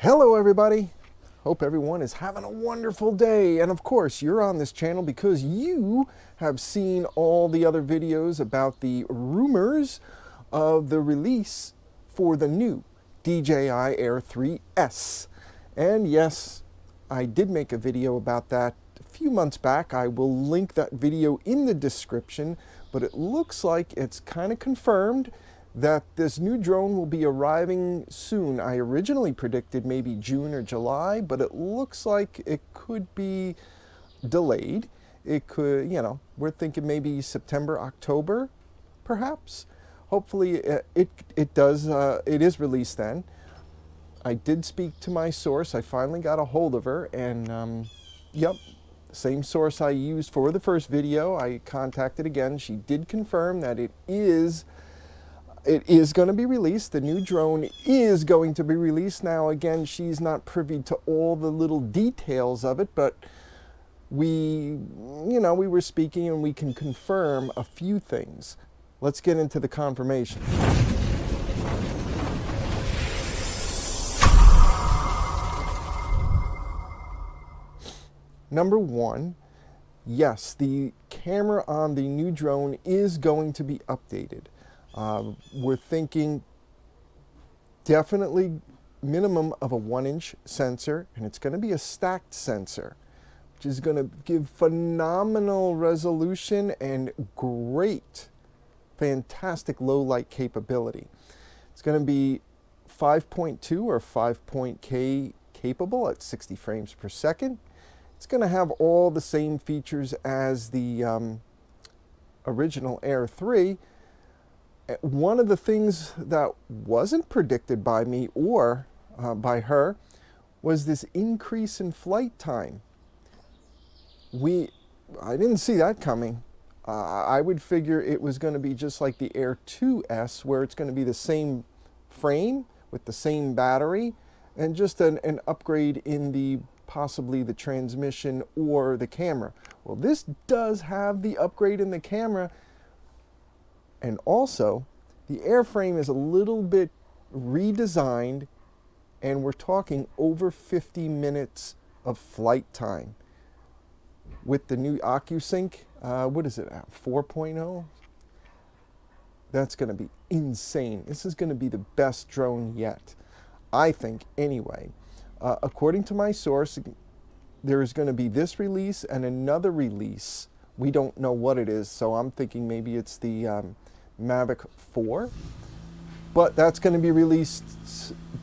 Hello everybody, hope everyone is having a wonderful day, and of course you're on this channel because you have seen all the other videos about the rumors of the release for the new DJI Air 3S. And yes, I did make a video about that a few months back. I will link that video in the description, but it looks like it's kind of confirmed that this new drone will be arriving soon. I originally predicted maybe June or July, but it looks like it could be delayed. It could, we're thinking maybe September, October, perhaps. Hopefully it is released then. I did speak to my source. I finally got a hold of her, and yep, same source I used for the first video. I contacted again. She did confirm that it is going to be released. The new drone is going to be released. Now, again, she's not privy to all the little details of it, but we were speaking and we can confirm a few things. Let's get into the confirmation. Number one, yes, the camera on the new drone is going to be updated. We're thinking definitely minimum of a 1-inch sensor, and it's going to be a stacked sensor, which is going to give phenomenal resolution and great, fantastic low light capability. It's going to be 5.2 or 5.K capable at 60 frames per second. It's going to have all the same features as the original Air 3. One of the things that wasn't predicted by me or by her was this increase in flight time. I didn't see that coming. I would figure it was going to be just like the Air 2S, where it's going to be the same frame with the same battery and just an upgrade in possibly the transmission or the camera. Well, this does have the upgrade in the camera. And also, the airframe is a little bit redesigned, and we're talking over 50 minutes of flight time. With the new OcuSync, what is it, 4.0? That's going to be insane. This is going to be the best drone yet, I think, anyway. According to my source, there is going to be this release and another release. We don't know what it is, so I'm thinking maybe it's the Mavic 4, but that's going to be released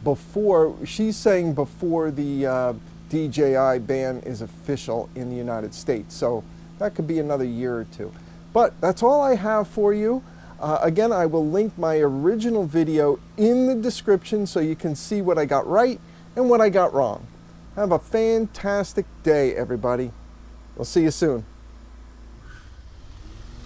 before, she's saying before the DJI ban is official in the United States, so that could be another year or two. But that's all I have for you. Again, I will link my original video in the description so you can see what I got right and what I got wrong. Have a fantastic day, everybody. We'll see you soon.